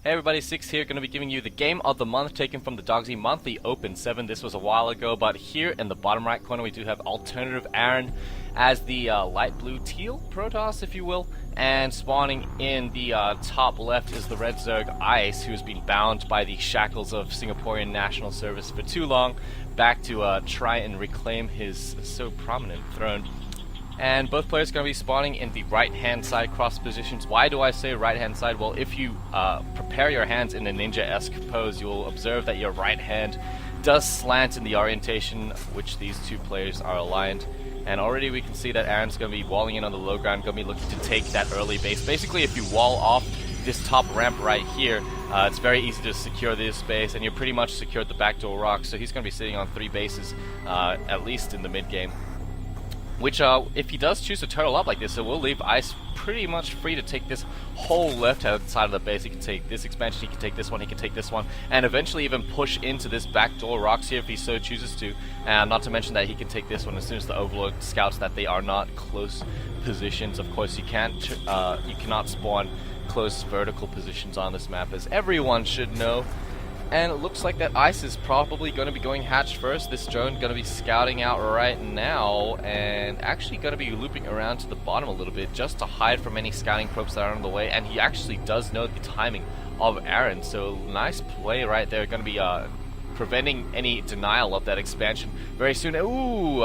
Hey everybody, Six here, going to be giving you the game of the month taken from the Dogsi Monthly Open 7. This was a while ago, but here in the bottom right corner we do have AltAaron as the light blue teal Protoss, if you will. And spawning in the top left is the red Zerg Ice, who's been bound by the shackles of Singaporean national service for too long, back to try and reclaim his so prominent throne. And both players are going to be spawning in the right-hand side cross positions. Why do I say right-hand side? Well, if you prepare your hands in a ninja-esque pose, you'll observe that your right hand does slant in the orientation which these two players are aligned. And already we can see that Aaron's going to be walling in on the low ground, going to be looking to take that early base. Basically, if you wall off this top ramp right here, it's very easy to secure this base, and you're pretty much secured the backdoor rock. So he's going to be sitting on 3 bases, at least in the mid-game. Which, if he does choose to turtle up like this, it will leave Ice pretty much free to take this whole left-hand side of the base. He can take this expansion, he can take this one, he can take this one, and eventually even push into this backdoor rocks here if he so chooses to. And not to mention that he can take this one as soon as the Overlord scouts that they are not close positions. Of course, you cannot spawn close vertical positions on this map, as everyone should know. And it looks like that Ice is probably going to be going hatch first. This drone going to be scouting out right now and actually going to be looping around to the bottom a little bit just to hide from any scouting probes that are on the way. And he actually does know the timing of Aaron, so nice play right there. Going to be preventing any denial of that expansion very soon. Ooh,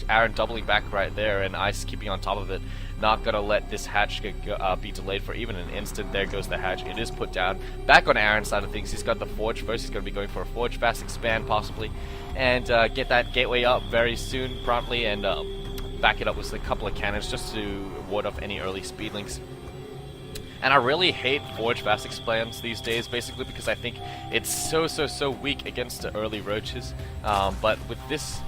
Aaron doubling back right there, and Ice keeping on top of it. Not gonna let this hatch be delayed for even an instant. There goes the hatch. It is put down. Back on Aaron's side of things, he's got the Forge first. He's gonna be going for a Forge fast expand possibly, and get that gateway up very soon, promptly, and back it up with a couple of cannons just to ward off any early speedlings. And I really hate Forge fast expands these days, basically because I think it's so weak against the early roaches. But with this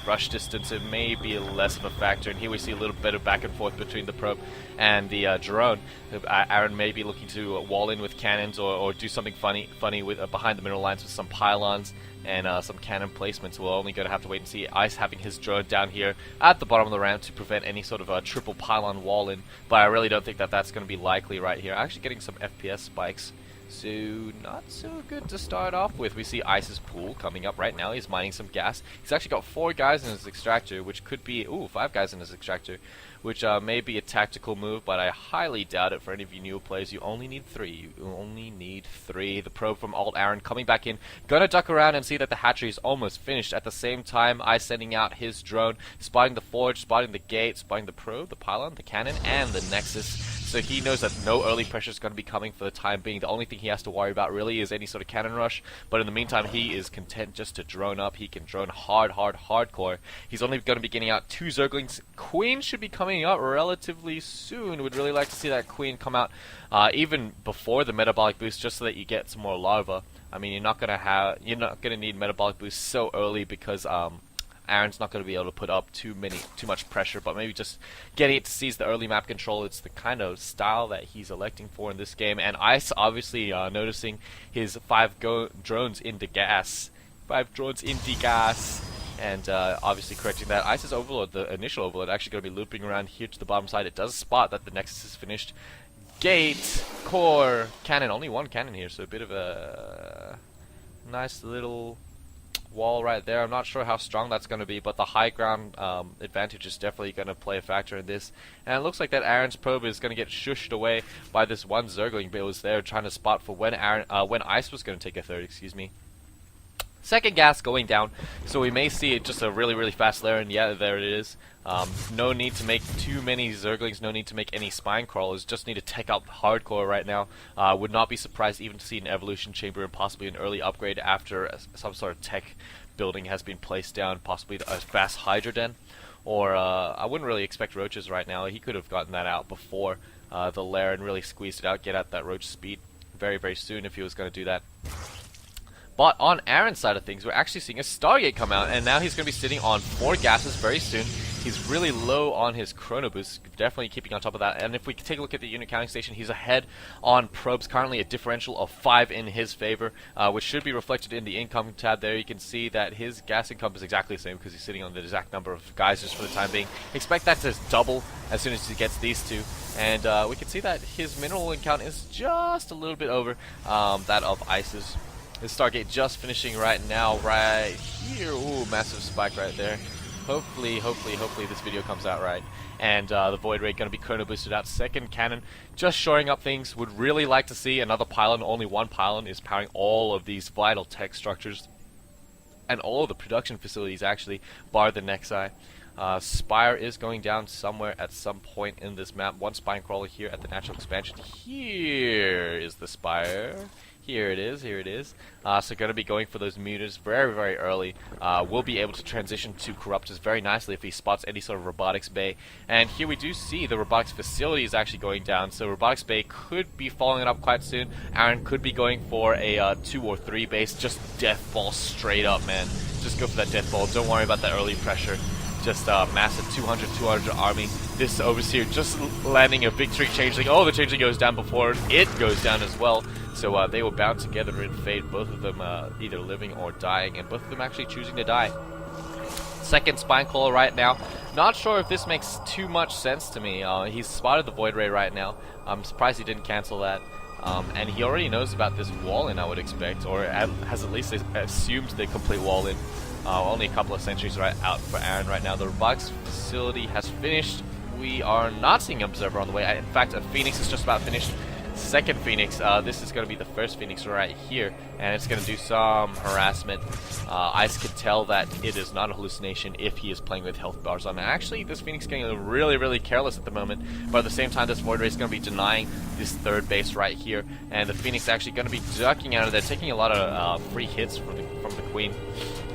rush distance, it may be less of a factor, and here we see a little bit of back and forth between the probe and the drone. Aaron may be looking to wall in with cannons or do something funny with behind the mineral lines with some pylons and some cannon placements. We're only going to have to wait and see. Ice having his drone down here at the bottom of the ramp to prevent any sort of a triple pylon wall in, but I really don't think that that's going to be likely right here. Actually getting some FPS spikes, so not so good to start off with. We see Ice's pool coming up right now. He's mining some gas. He's actually got 4 guys in his extractor, which could be 5 guys in his extractor, which may be a tactical move, but I highly doubt it for any of you new players. You only need 3. You only need 3. The probe from AltAaron coming back in. Gonna duck around and see that the hatchery is almost finished. At the same time, Ice sending out his drone, spotting the forge, spotting the gate, spotting the probe, the pylon, the cannon, and the nexus. So he knows that no early pressure is going to be coming for the time being. The only thing he has to worry about really is any sort of cannon rush. But in the meantime, he is content just to drone up. He can drone hardcore. He's only going to be getting out 2 Zerglings. Queen should be coming out relatively soon. Would really like to see that Queen come out even before the metabolic boost, just so that you get some more larva. I mean, you're not going to need metabolic boost so early because Aaron's not going to be able to put up too much pressure, but maybe just getting it to seize the early map control. It's the kind of style that he's electing for in this game. And Ice obviously noticing his 5 drones into gas. 5 drones into gas. And obviously correcting that. Ice's Overlord, the initial Overlord, actually going to be looping around here to the bottom side. It does spot that the Nexus is finished. Gate, core, cannon. Only 1 cannon here, so a bit of a nice little wall right there. I'm not sure how strong that's going to be, but the high ground advantage is definitely going to play a factor in this. And it looks like that Aaron's probe is going to get shushed away by this 1 Zergling, but it was there trying to spot for when Ice was going to take a third, excuse me. Second gas going down, so we may see just a really fast layer, and yeah, there it is. No need to make too many Zerglings, no need to make any spine crawlers, just need to tech out hardcore right now. Would not be surprised even to see an evolution chamber and possibly an early upgrade after some sort of tech building has been placed down, possibly a fast Hydra Den. Or I wouldn't really expect roaches right now. He could have gotten that out before the lair and really squeezed it out, get at that roach speed very soon if he was going to do that. But on Aaron's side of things, we're actually seeing a Stargate come out, and now he's going to be sitting on 4 gases very soon. He's really low on his chrono boost, definitely keeping on top of that. And if we take a look at the unit counting station, he's ahead on probes, currently a differential of 5 in his favor, which should be reflected in the income tab there. You can see that his gas income is exactly the same because he's sitting on the exact number of geysers for the time being. Expect that to double as soon as he gets these two. And we can see that his mineral count is just a little bit over that of Ice's. His Stargate just finishing right now, right here. Ooh, massive spike right there. Hopefully this video comes out right. And the Void Ray going to be chrono boosted out. Second cannon just shoring up things. Would really like to see another pylon. Only one pylon is powering all of these vital tech structures and all of the production facilities, actually, bar the Nexi. Spire is going down somewhere at some point in this map. One spine crawler here at the natural expansion. Here is the Spire. Here it is, here it is. So going to be going for those mutas very, very early. We'll be able to transition to Corruptors very nicely if he spots any sort of robotics bay. And here we do see the robotics facility is actually going down, so robotics bay could be following it up quite soon. Aaron could be going for a 2 or 3 base, just death ball straight up, man. Just go for that death ball, don't worry about the early pressure. Just a massive 200 army. This Overseer just landing a victory changeling. Oh, the changeling goes down before it goes down as well. So they were bound together in fate, both of them either living or dying, and both of them actually choosing to die. Second spine crawler right now. Not sure if this makes too much sense to me. He's spotted the Void Ray right now. I'm surprised he didn't cancel that. And he already knows about this wall-in, I would expect, or has at least assumed the complete wall-in. Only a couple of sentries right out for Aaron right now. The robotics facility has finished. We are not seeing an observer on the way. In fact, a Phoenix is just about finished. Second Phoenix. This is going to be the first Phoenix right here, and it's going to do some harassment. Ice can tell that it is not a hallucination if he is playing with health bars on. Actually, this Phoenix is getting really, really careless at the moment, but at the same time, this Void Ray is going to be denying this third base right here, and the Phoenix is actually going to be ducking out of there, taking a lot of free hits from the Queen.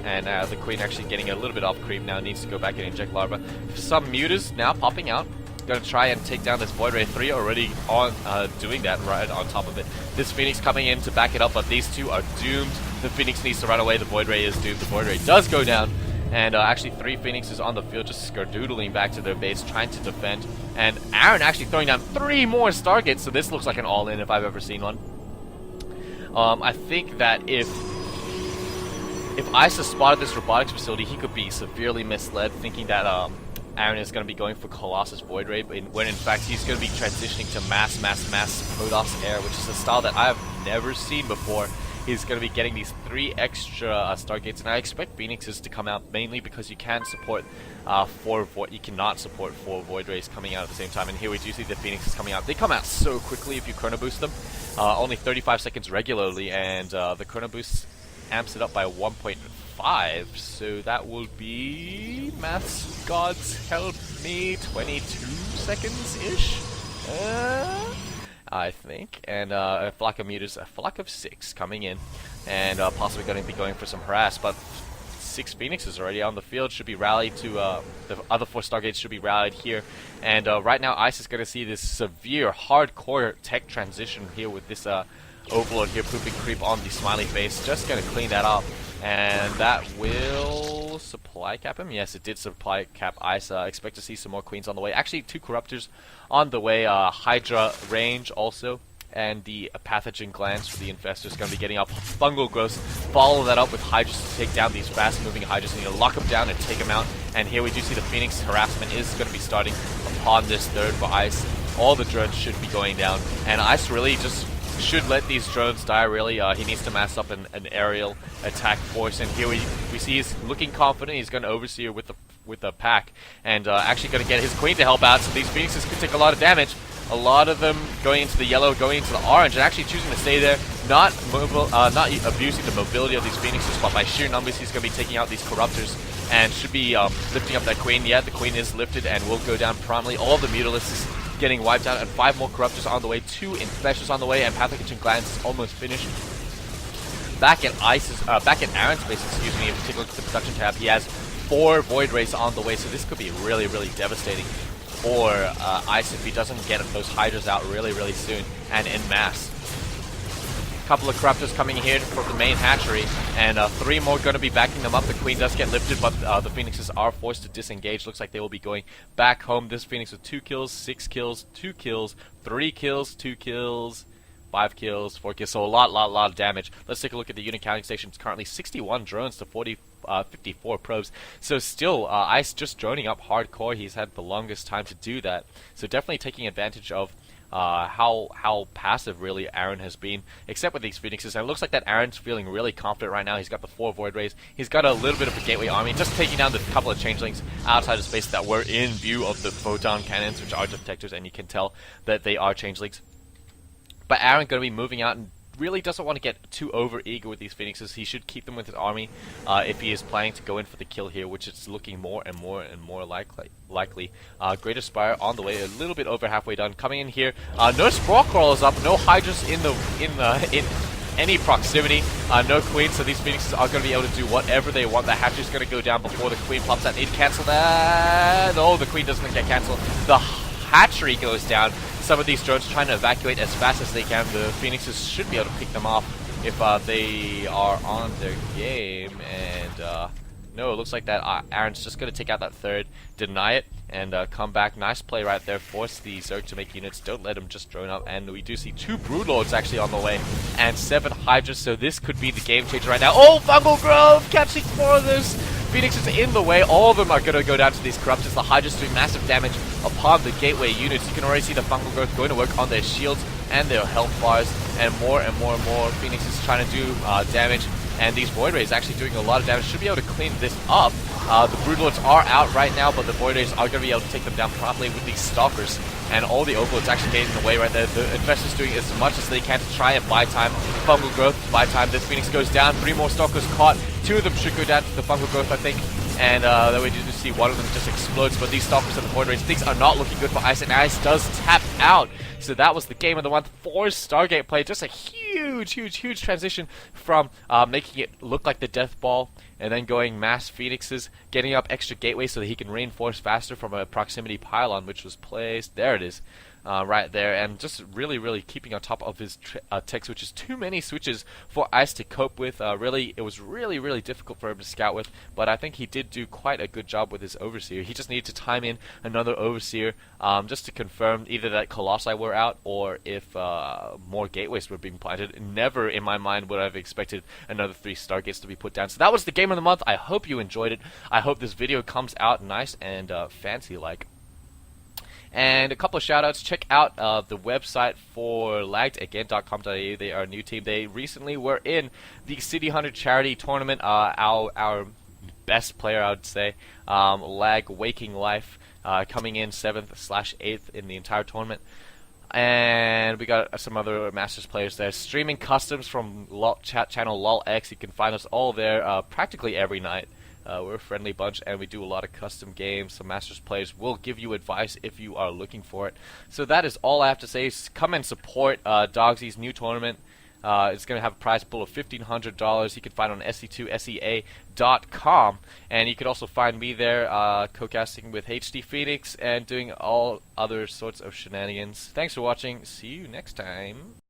And the Queen actually getting a little bit off creep now, needs to go back and inject larva. Some mutas now popping out. Going to try and take down this Void Ray. 3 already on doing that right on top of it. This Phoenix coming in to back it up, but these two are doomed. The Phoenix needs to run away. The Void Ray is doomed. The Void Ray does go down. And actually 3 Phoenixes on the field just skerdoodling back to their base, trying to defend. And Aaron actually throwing down 3 more Stargates, so this looks like an all-in if I've ever seen one. I think that if Ice has spotted this robotics facility, he could be severely misled, thinking that Aaron is going to be going for Colossus Void Ray, when in fact he's going to be transitioning to mass Protoss Air, which is a style that I have never seen before. He's going to be getting these 3 extra Stargates, and I expect Phoenixes to come out mainly because you can support you cannot support 4 Void Rays coming out at the same time. And here we do see the Phoenixes coming out. They come out so quickly if you chrono boost them, only 35 seconds regularly, and the chrono boost amps it up by 1.5, so that will be, maths gods help me, 22 seconds-ish, I think. And a flock of mutas, a flock of 6 coming in, and possibly going to be going for some harass, but 6 Phoenixes already on the field should be rallied to, the other 4 Stargates should be rallied here, and right now Ice is going to see this severe, hardcore tech transition here with this Overlord here pooping creep on the smiley face. Just going to clean that up, and that will supply cap him. Yes, it did supply cap Ice. Expect to see some more Queens on the way. Actually, 2 Corruptors on the way. Hydra range also, and the pathogen glands for the infestors going to be getting up. Fungal growth. Follow that up with Hydras to take down these fast-moving Hydras. You need to lock them down and take them out. And here we do see the Phoenix harassment is going to be starting upon this third for Ice. All the drones should be going down, and Ice really just should let these drones die, really. He needs to mass up an aerial attack force, and here we see he's looking confident. He's going to Overseer with the pack, and actually going to get his Queen to help out, so these Phoenixes could take a lot of damage. A lot of them going into the yellow, going into the orange, and actually choosing to stay there, not abusing the mobility of these Phoenixes, but by sheer numbers he's going to be taking out these Corruptors, and should be lifting up that Queen. Yeah, the Queen is lifted and will go down promptly. All of the Mutalisks getting wiped out, and 5 more Corruptors on the way, 2 Infestors on the way, and Pathogen Glands is almost finished. Back at Aaron's base, excuse me, if you take a look at the production tab, he has 4 Void Rays on the way, so this could be really, really devastating for Ice if he doesn't get those Hydras out really, really soon and en masse. couple of corruptors coming here from the main hatchery, and 3 more going to be backing them up. The queen does get lifted, but the phoenixes are forced to disengage. Looks like they will be going back home. This phoenix with 2 kills, 6 kills, 2 kills, 3 kills, 2 kills, 5 kills, 4 kills, so a lot of damage. Let's take a look at the unit counting station. It's currently 61 drones to 54 probes. So still, Ice just droning up hardcore. He's had the longest time to do that. So definitely taking advantage of how passive really Aaron has been, except with these phoenixes. And it looks like that Aaron's feeling really confident right now. He's got the 4 void rays. He's got a little bit of a gateway army, just taking down the couple of changelings outside of space that were in view of the photon cannons, which are detectors, and you can tell that they are changelings. But Aaron going to be moving out and really doesn't want to get too over eager with these phoenixes. He should keep them with his army if he is planning to go in for the kill here, which is looking more and more likely. Greater Spire on the way, a little bit over halfway done. Coming in here, no Sprawl Crawlers up, no Hydras in any proximity, no Queen, so these phoenixes are going to be able to do whatever they want. The hatchery's going to go down before the Queen plops that. Need to cancel that. No, the Queen doesn't get cancelled. The hatchery goes down. Some of these drones trying to evacuate as fast as they can. The phoenixes should be able to pick them off if they are on their game. And no, it looks like that Aaron's just going to take out that 3rd, deny it, and come back. Nice play right there. Force the Zerg to make units. Don't let them just drone up. And we do see 2 Broodlords actually on the way, and 7 Hydras. So this could be the game changer right now. Oh, Fungal Grove catching 4 of those phoenixes in the way. All of them are going to go down to these corruptors. The Hydras doing massive damage upon the gateway units. You can already see the Fungal Growth going to work on their shields and their health bars, and more phoenixes trying to do damage. And these Void Rays actually doing a lot of damage. Should be able to clean this up. The Broodlords are out right now, but the Void Rays are going to be able to take them down properly with these Stalkers. And all the Overlords actually getting in the way right there. The Infestors doing as much as they can to try and buy time. Fungal Growth, buy time. This Phoenix goes down. 3 more Stalkers caught. 2 of them should go down to the Fungal Growth, I think. And then we do see one of them just explodes. But these Stalkers and the Void Rays, things are not looking good for Ice. And Ice does tap out. So that was the game of the month for Stargate play. Just a huge transition from making it look like the Death Ball, and then going mass Phoenixes, getting up extra gateways so that he can reinforce faster from a proximity pylon which was placed. There it is. Right there, and just really keeping on top of his tech switches. Too many switches for Ice to cope with. Really, it was really difficult for him to scout with, but I think he did do quite a good job with his Overseer. He just needed to time in another Overseer just to confirm either that Colossi were out or if more gateways were being planted. Never in my mind would I have expected another 3 Stargates to be put down. So that was the game of the month. I hope you enjoyed it. I hope this video comes out nice and fancy-like. And a couple of shout-outs. Check out the website for laggedagain.com.au. They are a new team. They recently were in the City Hunter charity tournament. Our best player, I would say, Lag Waking Life, coming in 7th/8th in the entire tournament. And we got some other Masters players there. Streaming customs from channel LolX. You can find us all there practically every night. We're a friendly bunch, and we do a lot of custom games. Some Masters players will give you advice if you are looking for it. So that is all I have to say. Come and support Dogsi's new tournament. It's going to have a prize pool of $1,500. You can find it on se2sea.com. And you can also find me there co-casting with HD Phoenix and doing all other sorts of shenanigans. Thanks for watching. See you next time.